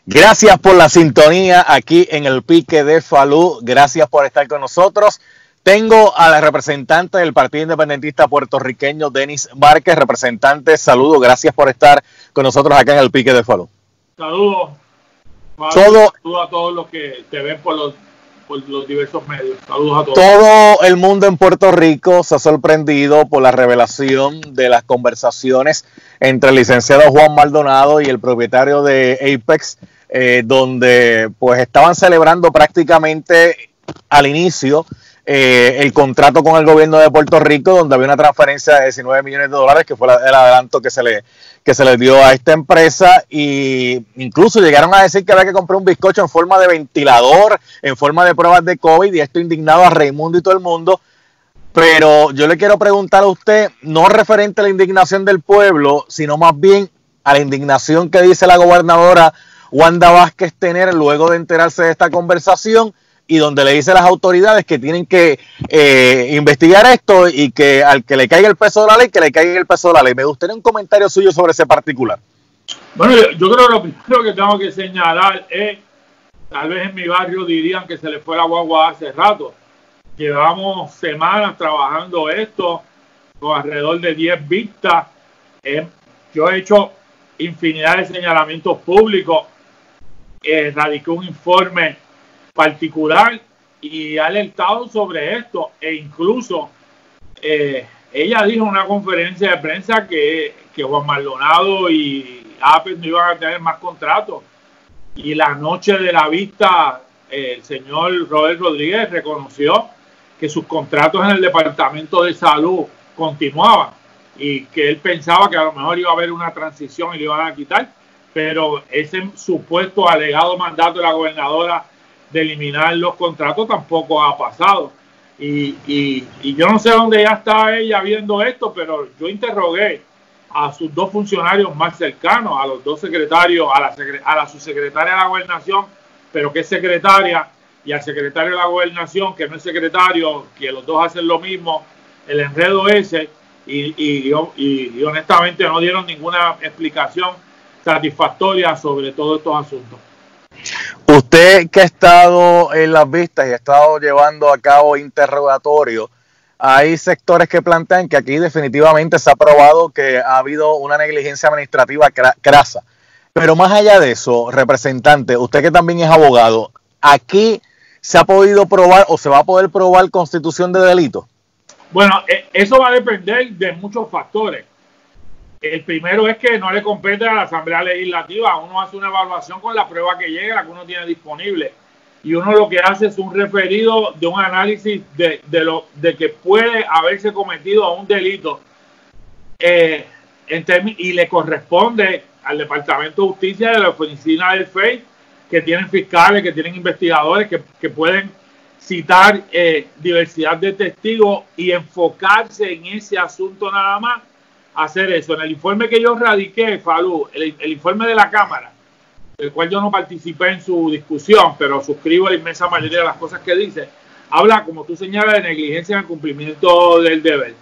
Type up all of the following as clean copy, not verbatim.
Gracias por la sintonía aquí en el Pique de Falú. Gracias por estar con nosotros. Tengo a la representante del Partido Independentista Puertorriqueño, Denis Márquez. Representante, saludos. Gracias por estar con nosotros acá en el Pique de Falú. Saludos. Saludos a todos los que te ven por los diversos medios. Saludos a todos. Todo el mundo en Puerto Rico se ha sorprendido por la revelación de las conversaciones entre el licenciado Juan Maldonado y el propietario de Apex, donde pues estaban celebrando prácticamente al inicio el contrato con el gobierno de Puerto Rico, donde había una transferencia de $19 millones, que fue el adelanto que se le dio a esta empresa, y incluso llegaron a decir que había que comprar un bizcocho en forma de ventilador, en forma de pruebas de COVID, y esto indignaba a Raimundo y todo el mundo. Pero yo le quiero preguntar a usted, no referente a la indignación del pueblo, sino más bien a la indignación que dice la gobernadora Wanda Vázquez tener luego de enterarse de esta conversación, y donde le dice a las autoridades que tienen que investigar esto y que al que le caiga el peso de la ley, que le caiga el peso de la ley. Me gustaría un comentario suyo sobre ese particular. Bueno, yo creo que lo primero que tengo que señalar es, tal vez en mi barrio dirían que se le fue la guagua hace rato. Llevamos semanas trabajando esto, con alrededor de 10 vistas. Yo he hecho infinidad de señalamientos públicos, radiqué un informe particular y ha alertado sobre esto, e incluso ella dijo en una conferencia de prensa que Juan Maldonado y Apex no iban a tener más contratos, y la noche de la vista el señor Robert Rodríguez reconoció que sus contratos en el Departamento de Salud continuaban y que él pensaba que a lo mejor iba a haber una transición y le iban a quitar, pero ese supuesto alegado mandato de la gobernadora de eliminar los contratos tampoco ha pasado, y yo no sé dónde ya está ella viendo esto, pero yo interrogué a sus dos funcionarios más cercanos, a los dos secretarios, a la subsecretaria de la Gobernación, pero que es secretaria, y al secretario de la Gobernación, que no es secretario, que los dos hacen lo mismo, el enredo ese, y honestamente no dieron ninguna explicación satisfactoria sobre todos estos asuntos. Usted que ha estado en las vistas y ha estado llevando a cabo interrogatorios, hay sectores que plantean que aquí definitivamente se ha probado que ha habido una negligencia administrativa crasa. Pero más allá de eso, representante, usted que también es abogado, ¿aquí se ha podido probar o se va a poder probar constitución de delito? Bueno, eso va a depender de muchos factores. El primero es que no le compete a la Asamblea Legislativa. Uno hace una evaluación con la prueba que llega, la que uno tiene disponible. Y uno lo que hace es un referido de un análisis de que puede haberse cometido un delito. Y le corresponde al Departamento de Justicia de la Oficina del FEI, que tienen fiscales, que tienen investigadores, que pueden citar diversidad de testigos y enfocarse en ese asunto nada más. Hacer eso. En el informe que yo radiqué, Falú, el informe de la Cámara, del cual yo no participé en su discusión, pero suscribo la inmensa mayoría de las cosas que dice, habla, como tú señalas, de negligencia en el cumplimiento del deber.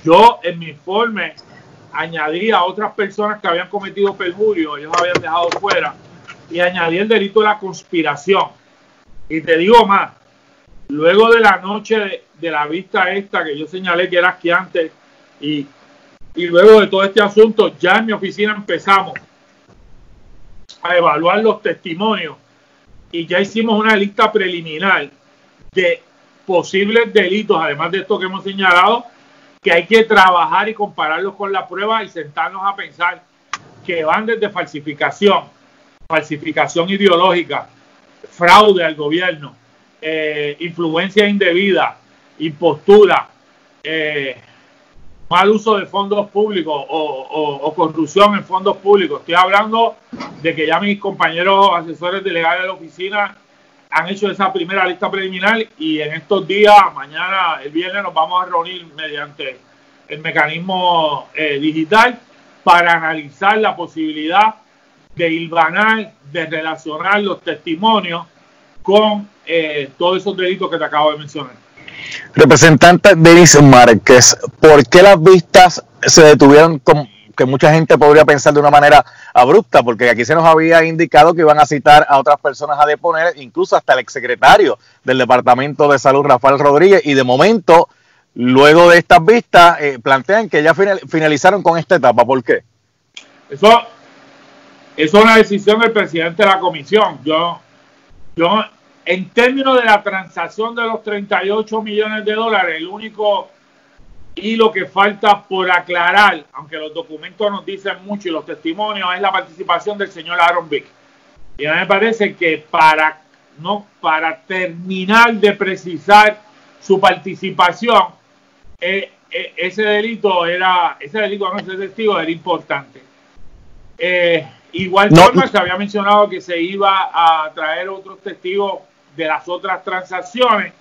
Yo en mi informe añadí a otras personas que habían cometido perjurio, ellos habían dejado fuera, y añadí el delito de la conspiración. Y te digo más, luego de la noche de la vista esta que yo señalé que era asqueante, y luego de todo este asunto, ya en mi oficina empezamos a evaluar los testimonios y ya hicimos una lista preliminar de posibles delitos, además de esto que hemos señalado, que hay que trabajar y compararlos con la prueba y sentarnos a pensar, que van desde falsificación ideológica, fraude al gobierno, influencia indebida, impostura, mal uso de fondos públicos o corrupción en fondos públicos. Estoy hablando de que ya mis compañeros asesores legales de la oficina han hecho esa primera lista preliminar, y en estos días, mañana, el viernes, nos vamos a reunir mediante el mecanismo digital para analizar la posibilidad de hilvanar, de relacionar los testimonios con todos esos delitos que te acabo de mencionar. Representante Denis Márquez, ¿por qué las vistas se detuvieron que mucha gente podría pensar de una manera abrupta, porque aquí se nos había indicado que iban a citar a otras personas a deponer, incluso hasta el exsecretario del Departamento de Salud, Rafael Rodríguez, y de momento, luego de estas vistas, plantean que ya finalizaron con esta etapa. ¿Por qué? Eso es una decisión del presidente de la comisión. Yo en términos de la transacción de los 38 millones de dólares, el único hilo que falta por aclarar, aunque los documentos nos dicen mucho y los testimonios, es la participación del señor Aaron Vick. Y a mí me parece que para terminar de precisar su participación, ese testigo era importante. Igual forma se había mencionado que se iba a traer otros testigos de las otras transacciones.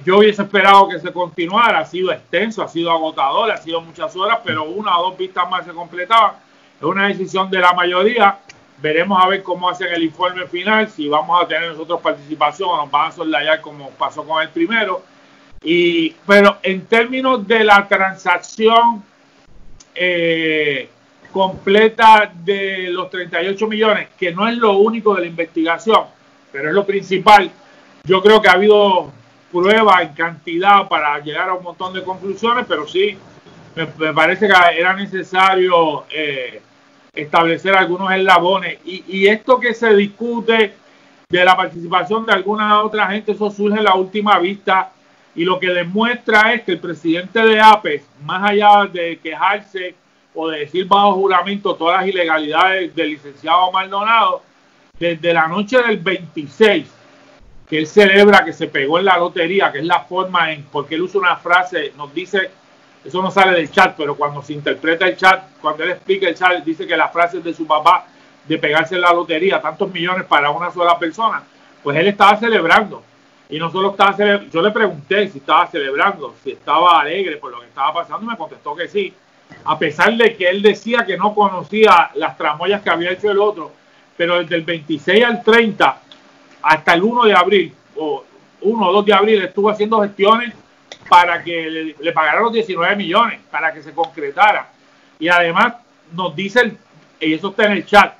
Yo hubiese esperado que se continuara, ha sido extenso, ha sido agotador, ha sido muchas horas, pero una o dos vistas más se completaban. Es una decisión de la mayoría. Veremos a ver cómo hacen el informe final, si vamos a tener nosotros participación o nos van a soslayar como pasó con el primero. Pero en términos de la transacción completa de los 38 millones, que no es lo único de la investigación, pero es lo principal, yo creo que ha habido pruebas en cantidad para llegar a un montón de conclusiones, pero sí, me parece que era necesario establecer algunos eslabones. Y esto que se discute de la participación de alguna otra gente, eso surge en la última vista, y lo que demuestra es que el presidente de APES, más allá de quejarse o de decir bajo juramento todas las ilegalidades del licenciado Maldonado, desde la noche del 26, que él celebra que se pegó en la lotería, que es la forma porque él usa una frase, nos dice, eso no sale del chat, pero cuando se interpreta el chat, cuando él explica el chat, dice que la frase es de su papá, de pegarse en la lotería, tantos millones para una sola persona, pues él estaba celebrando. Y no solo estaba celebrando, yo le pregunté si estaba celebrando, si estaba alegre por lo que estaba pasando, y me contestó que sí, a pesar de que él decía que no conocía las tramoyas que había hecho el otro, pero desde el 26 al 30 hasta el 1 de abril, o 1 o 2 de abril, estuvo haciendo gestiones para que le pagaran los 19 millones, para que se concretara. Y además nos dice, y eso está en el chat,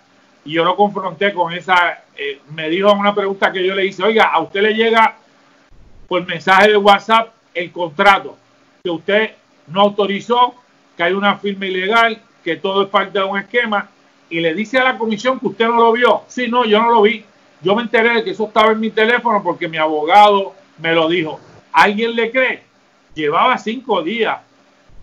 y yo lo confronté con esa, me dijo una pregunta que yo le hice, oiga, a usted le llega por mensaje de WhatsApp el contrato, que usted no autorizó, que hay una firma ilegal, que todo es parte de un esquema, y le dice a la comisión que usted no lo vio. Sí, no, yo no lo vi. Yo me enteré de que eso estaba en mi teléfono porque mi abogado me lo dijo. ¿Alguien le cree? Llevaba 5 días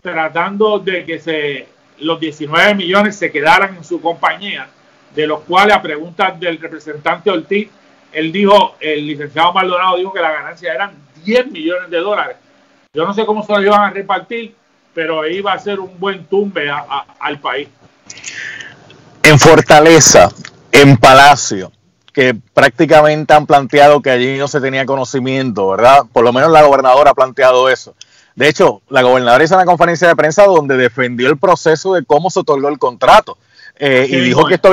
tratando de que los 19 millones se quedaran en su compañía, de los cuales, a preguntas del representante Ortiz, él dijo, el licenciado Maldonado dijo que la ganancia eran 10 millones de dólares. Yo no sé cómo se lo iban a repartir, pero iba a ser un buen tumbe al país. En Fortaleza, en Palacio, que prácticamente han planteado que allí no se tenía conocimiento, ¿verdad? Por lo menos la gobernadora ha planteado eso. De hecho, la gobernadora hizo una conferencia de prensa donde defendió el proceso de cómo se otorgó el contrato. Y dijo que esto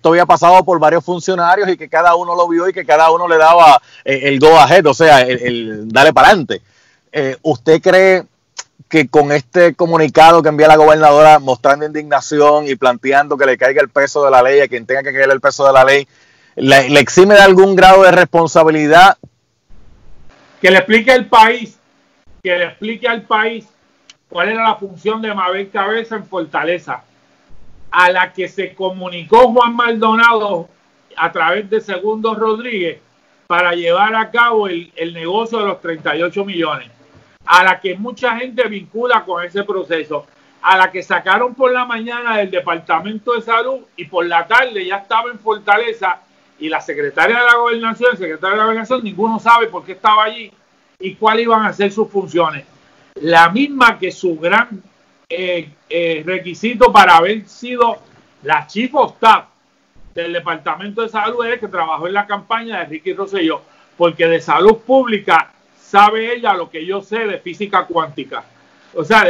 había pasado por varios funcionarios y que cada uno lo vio y que cada uno le daba el go ahead, o sea, el dale para adelante. ¿Usted cree que con este comunicado que envía la gobernadora mostrando indignación y planteando que le caiga el peso de la ley a quien tenga que caer el peso de la ley, le exime de algún grado de responsabilidad? Que le explique al país cuál era la función de Mabel Cabeza en Fortaleza, a la que se comunicó Juan Maldonado a través de Segundo Rodríguez para llevar a cabo el negocio de los 38 millones, a la que mucha gente vincula con ese proceso, a la que sacaron por la mañana del Departamento de Salud y por la tarde ya estaba en Fortaleza, y la secretaria de la Gobernación, el secretario de la Gobernación, ninguno sabe por qué estaba allí y cuáles iban a ser sus funciones. La misma que su gran requisito para haber sido la Chief of Staff del Departamento de Salud es que trabajó en la campaña de Ricky Rosselló, porque de salud pública sabe ella lo que yo sé de física cuántica. O sea,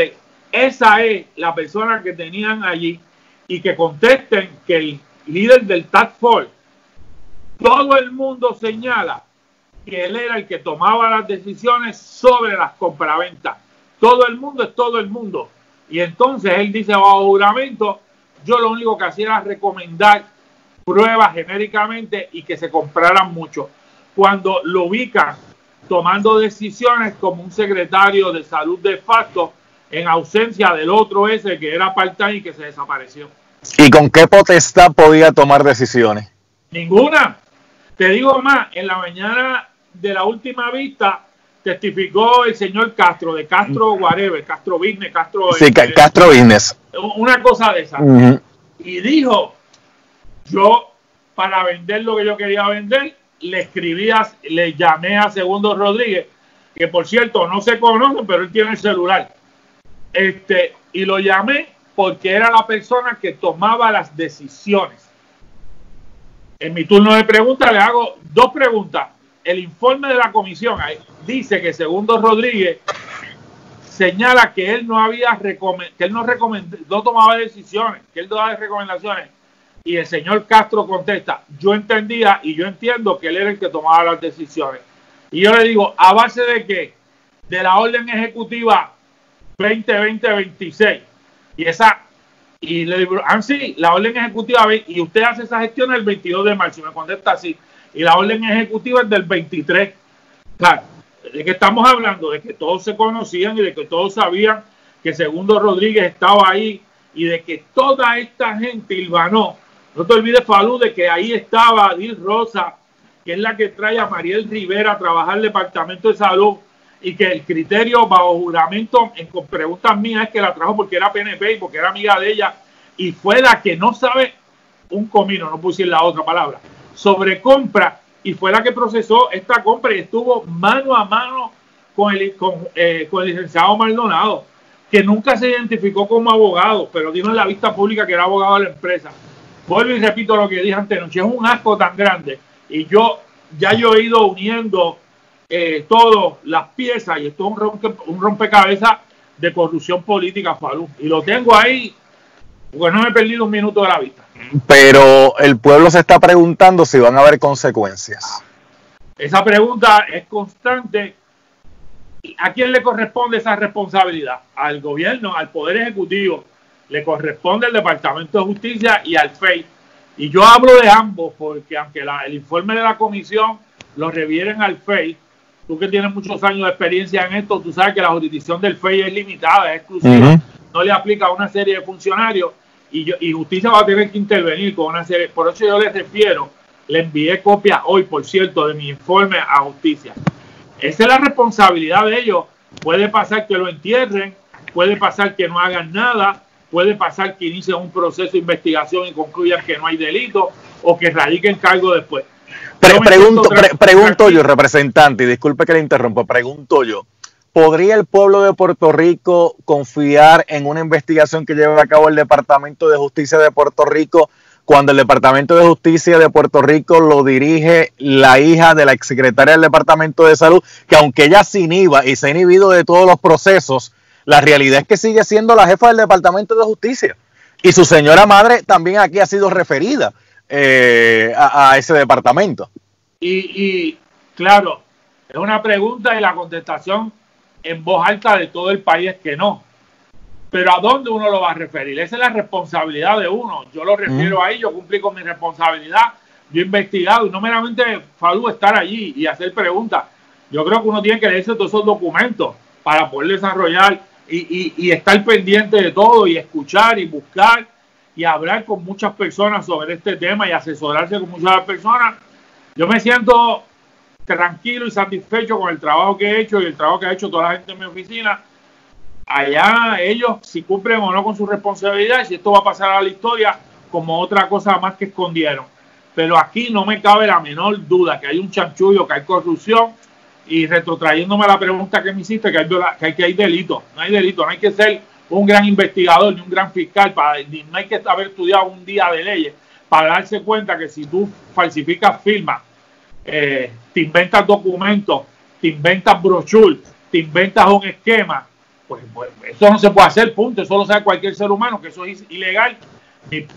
esa es la persona que tenían allí, y que contesten que el líder del Task Force, todo el mundo señala que él era el que tomaba las decisiones sobre las compraventas. Todo el mundo es todo el mundo. Y entonces él dice bajo juramento, yo lo único que hacía era recomendar pruebas genéricamente y que se compraran mucho. Cuando lo ubican tomando decisiones como un secretario de salud de facto en ausencia del otro ese que era part-time y que se desapareció. ¿Y con qué potestad podía tomar decisiones? Ninguna. Te digo más, en la mañana de la última vista testificó el señor Castro, de Castro whatever, Castro Business, Castro... Sí, Castro Business. Una cosa de esa. Y dijo, yo para vender lo que yo quería vender, le llamé a Segundo Rodríguez, que por cierto no se conocen, pero él tiene el celular. Y lo llamé porque era la persona que tomaba las decisiones. En mi turno de preguntas le hago dos preguntas. El informe de la comisión dice que Segundo Rodríguez señala que él no había que él no tomaba decisiones, que él daba recomendaciones. Y el señor Castro contesta, yo entendía y yo entiendo que él era el que tomaba las decisiones. Y yo le digo, ¿a base de qué? De la orden ejecutiva 2020-26. Y le digo, sí, la orden ejecutiva, y usted hace esa gestión el 22 de marzo. Y me contesta así. Y la orden ejecutiva es del 23. Claro, de que estamos hablando de que todos se conocían y de que todos sabían que Segundo Rodríguez estaba ahí y de que toda esta gente hilvanó. No te olvides, Falú, de que ahí estaba Adil Rosa, que es la que trae a Mariel Rivera a trabajar el Departamento de Salud, y que el criterio bajo juramento, con preguntas mías, es que la trajo porque era PNP y porque era amiga de ella, y fue la que no sabe un comino, no puse la otra palabra, sobre compra, y fue la que procesó esta compra y estuvo mano a mano con el licenciado Maldonado, que nunca se identificó como abogado, pero dijo en la vista pública que era abogado de la empresa. Vuelvo y repito lo que dije antenoche, es un asco tan grande, y yo he ido uniendo todas las piezas, y esto es un rompecabezas de corrupción política, Falú, y lo tengo ahí, porque no me he perdido un minuto de la vista. Pero el pueblo se está preguntando si van a haber consecuencias. Esa pregunta es constante. ¿A quién le corresponde esa responsabilidad? Al gobierno, al Poder Ejecutivo. Le corresponde al Departamento de Justicia y al FEI. Y yo hablo de ambos porque aunque el informe de la comisión lo revieren al FEI, tú que tienes muchos años de experiencia en esto, tú sabes que la jurisdicción del FEI es limitada, es exclusiva, no le aplica a una serie de funcionarios y justicia va a tener que intervenir con una serie. Por eso yo les refiero, le envié copia hoy, por cierto, de mi informe a justicia. Esa es la responsabilidad de ellos. Puede pasar que lo entierren, puede pasar que no hagan nada, puede pasar que inicien un proceso de investigación y concluyan que no hay delito o que radiquen cargo después. Pregunto yo, representante, y disculpe que le interrumpa, pregunto yo, ¿podría el pueblo de Puerto Rico confiar en una investigación que lleve a cabo el Departamento de Justicia de Puerto Rico cuando el Departamento de Justicia de Puerto Rico lo dirige la hija de la exsecretaria del Departamento de Salud, que aunque ella se inhiba y se ha inhibido de todos los procesos, la realidad es que sigue siendo la jefa del Departamento de Justicia? Y su señora madre también aquí ha sido referida a ese departamento. Y claro, es una pregunta y la contestación en voz alta de todo el país es que no. Pero ¿a dónde uno lo va a referir? Esa es la responsabilidad de uno. Yo lo refiero ahí, yo cumplí con mi responsabilidad. Yo he investigado y no meramente, Falú, estar allí y hacer preguntas. Yo creo que uno tiene que leerse todos esos documentos para poder desarrollar y estar pendiente de todo y escuchar y buscar y hablar con muchas personas sobre este tema y asesorarse con muchas personas. Yo me siento tranquilo y satisfecho con el trabajo que he hecho y el trabajo que ha hecho toda la gente en mi oficina. Allá ellos si cumplen o no con su responsabilidad y si esto va a pasar a la historia como otra cosa más que escondieron. Pero aquí no me cabe la menor duda que hay un chanchullo, que hay corrupción, y retrotrayéndome a la pregunta que me hiciste, que hay delito. No hay delito, no hay que ser un gran investigador ni un gran fiscal, no hay que haber estudiado un día de leyes para darse cuenta que si tú falsificas firmas, te inventas documentos, te inventas brochures, te inventas un esquema, pues eso no se puede hacer, punto. Eso lo sabe cualquier ser humano, que eso es ilegal.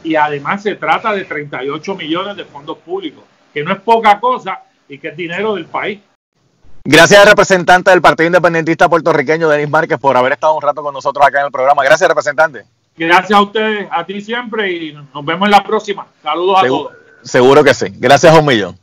Y además se trata de 38 millones de fondos públicos, que no es poca cosa y que es dinero del país. Gracias al representante del Partido Independentista Puertorriqueño, Denis Márquez, por haber estado un rato con nosotros acá en el programa. Gracias, representante. Gracias a ustedes, a ti siempre, y nos vemos en la próxima. Saludos a todos. Seguro que sí. Gracias a un millón.